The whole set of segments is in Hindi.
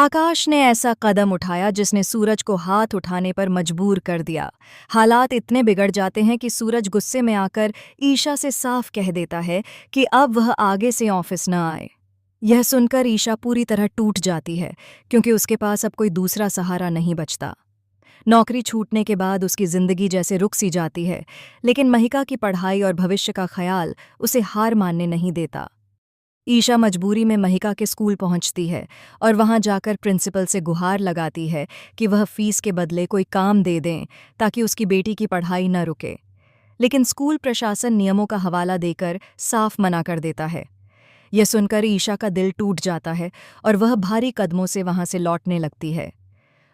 आकाश ने ऐसा कदम उठाया जिसने सूरज को हाथ उठाने पर मजबूर कर दिया। हालात इतने बिगड़ जाते हैं कि सूरज गुस्से में आकर ईशा से साफ कह देता है कि अब वह आगे से ऑफिस न आए। यह सुनकर ईशा पूरी तरह टूट जाती है, क्योंकि उसके पास अब कोई दूसरा सहारा नहीं बचता। नौकरी छूटने के बाद उसकी जिंदगी जैसे रुक सी जाती है, लेकिन महिका की पढ़ाई और भविष्य का ख्याल उसे हार मानने नहीं देता। ईशा मजबूरी में महिका के स्कूल पहुंचती है और वहां जाकर प्रिंसिपल से गुहार लगाती है कि वह फीस के बदले कोई काम दे दें ताकि उसकी बेटी की पढ़ाई न रुके। लेकिन स्कूल प्रशासन नियमों का हवाला देकर साफ मना कर देता है। यह सुनकर ईशा का दिल टूट जाता है और वह भारी कदमों से वहां से लौटने लगती है।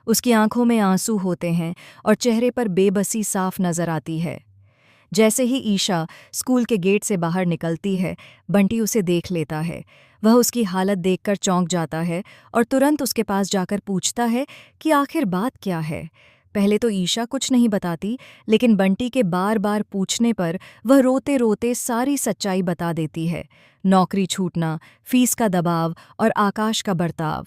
उसकी आंखों में आंसू होते हैं और चेहरे पर बेबसी साफ नजर आती है। जैसे ही ईशा स्कूल के गेट से बाहर निकलती है, बंटी उसे देख लेता है। वह उसकी हालत देखकर चौंक जाता है और तुरंत उसके पास जाकर पूछता है कि आखिर बात क्या है। पहले तो ईशा कुछ नहीं बताती, लेकिन बंटी के बार बार पूछने पर वह रोते रोते सारी सच्चाई बता देती है। नौकरी छूटना, फीस का दबाव और आकाश का बर्ताव।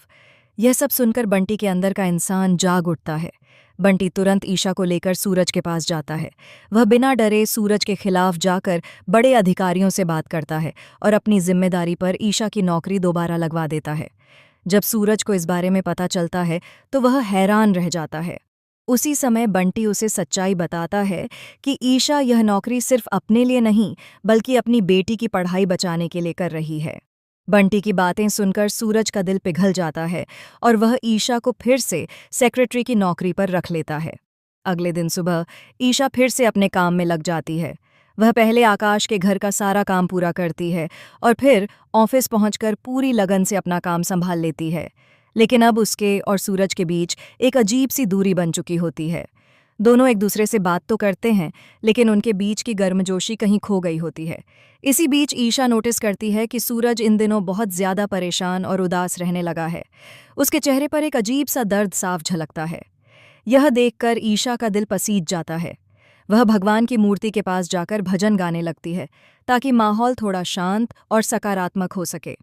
यह सब सुनकर बंटी के अंदर का इंसान जाग उठता है। बंटी तुरंत ईशा को लेकर सूरज के पास जाता है। वह बिना डरे सूरज के खिलाफ जाकर बड़े अधिकारियों से बात करता है और अपनी जिम्मेदारी पर ईशा की नौकरी दोबारा लगवा देता है। जब सूरज को इस बारे में पता चलता है तो वह हैरान रह जाता है। उसी समय बंटी उसे सच्चाई बताता है कि ईशा यह नौकरी सिर्फ अपने लिए नहीं, बल्कि अपनी बेटी की पढ़ाई बचाने के लिए कर रही है। बंटी की बातें सुनकर सूरज का दिल पिघल जाता है और वह ईशा को फिर से सेक्रेटरी की नौकरी पर रख लेता है। अगले दिन सुबह ईशा फिर से अपने काम में लग जाती है। वह पहले आकाश के घर का सारा काम पूरा करती है और फिर ऑफिस पहुंचकर पूरी लगन से अपना काम संभाल लेती है। लेकिन अब उसके और सूरज के बीच एक अजीब सी दूरी बन चुकी होती है। दोनों एक दूसरे से बात तो करते हैं, लेकिन उनके बीच की गर्मजोशी कहीं खो गई होती है। इसी बीच ईशा नोटिस करती है कि सूरज इन दिनों बहुत ज्यादा परेशान और उदास रहने लगा है। उसके चेहरे पर एक अजीब सा दर्द साफ झलकता है। यह देखकर ईशा का दिल पसीज जाता है। वह भगवान की मूर्ति के पास जाकर भजन गाने लगती है, ताकि माहौल थोड़ा शांत और सकारात्मक हो सके।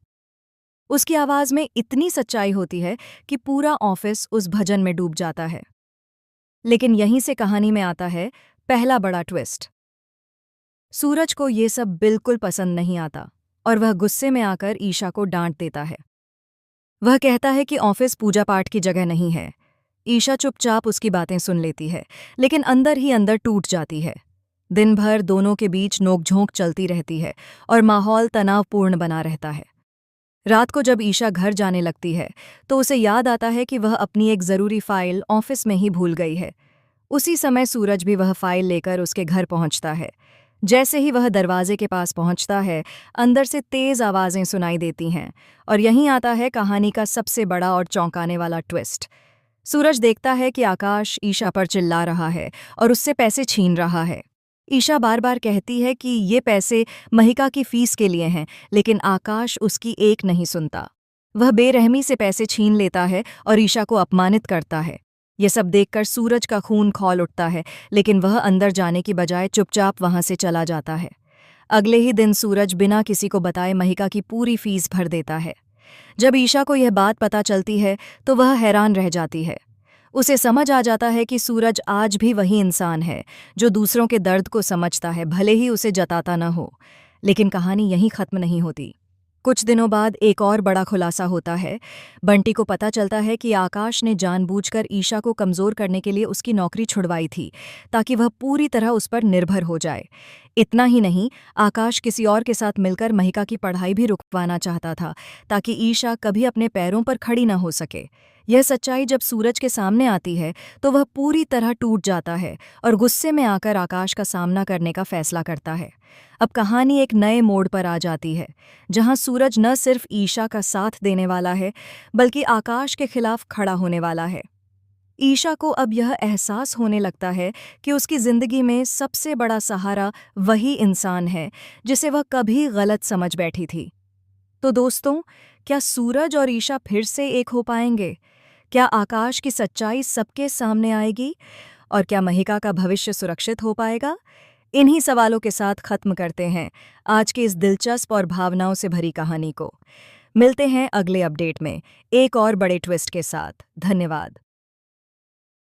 उसकी आवाज में इतनी सच्चाई होती है कि पूरा ऑफिस उस भजन में डूब जाता है। लेकिन यहीं से कहानी में आता है पहला बड़ा ट्विस्ट। सूरज को ये सब बिल्कुल पसंद नहीं आता और वह गुस्से में आकर ईशा को डांट देता है। वह कहता है कि ऑफिस पूजा पाठ की जगह नहीं है। ईशा चुपचाप उसकी बातें सुन लेती है, लेकिन अंदर ही अंदर टूट जाती है। दिन भर दोनों के बीच नोकझोंक चलती रहती है और माहौल तनावपूर्ण बना रहता है। रात को जब ईशा घर जाने लगती है तो उसे याद आता है कि वह अपनी एक ज़रूरी फाइल ऑफिस में ही भूल गई है। उसी समय सूरज भी वह फाइल लेकर उसके घर पहुंचता है। जैसे ही वह दरवाजे के पास पहुंचता है, अंदर से तेज आवाजें सुनाई देती हैं और यहीं आता है कहानी का सबसे बड़ा और चौंकाने वाला ट्विस्ट। सूरज देखता है कि आकाश ईशा पर चिल्ला रहा है और उससे पैसे छीन रहा है। ईशा बार बार कहती है कि ये पैसे महिका की फीस के लिए हैं, लेकिन आकाश उसकी एक नहीं सुनता। वह बेरहमी से पैसे छीन लेता है और ईशा को अपमानित करता है। ये सब देखकर सूरज का खून खौल उठता है, लेकिन वह अंदर जाने की बजाय चुपचाप वहां से चला जाता है। अगले ही दिन सूरज बिना किसी को बताए महिका की पूरी फीस भर देता है। जब ईशा को यह बात पता चलती है तो वह हैरान रह जाती है। उसे समझ आ जाता है कि सूरज आज भी वही इंसान है जो दूसरों के दर्द को समझता है, भले ही उसे जताता न हो। लेकिन कहानी यहीं खत्म नहीं होती। कुछ दिनों बाद एक और बड़ा खुलासा होता है। बंटी को पता चलता है कि आकाश ने जानबूझकर ईशा को कमज़ोर करने के लिए उसकी नौकरी छुड़वाई थी, ताकि वह पूरी तरह उस पर निर्भर हो जाए। इतना ही नहीं, आकाश किसी और के साथ मिलकर महिका की पढ़ाई भी रुकवाना चाहता था, ताकि ईशा कभी अपने पैरों पर खड़ी न हो सके। यह सच्चाई जब सूरज के सामने आती है तो वह पूरी तरह टूट जाता है और गुस्से में आकर आकाश का सामना करने का फैसला करता है। अब कहानी एक नए मोड़ पर आ जाती है, जहां सूरज न सिर्फ ईशा का साथ देने वाला है, बल्कि आकाश के खिलाफ खड़ा होने वाला है। ईशा को अब यह एहसास होने लगता है कि उसकी जिंदगी में सबसे बड़ा सहारा वही इंसान है जिसे वह कभी गलत समझ बैठी थी। तो दोस्तों, क्या सूरज और ईशा फिर से एक हो पाएंगे? क्या आकाश की सच्चाई सबके सामने आएगी? और क्या महिका का भविष्य सुरक्षित हो पाएगा? इन्हीं सवालों के साथ खत्म करते हैं आज की इस दिलचस्प और भावनाओं से भरी कहानी को। मिलते हैं अगले अपडेट में एक और बड़े ट्विस्ट के साथ। धन्यवाद।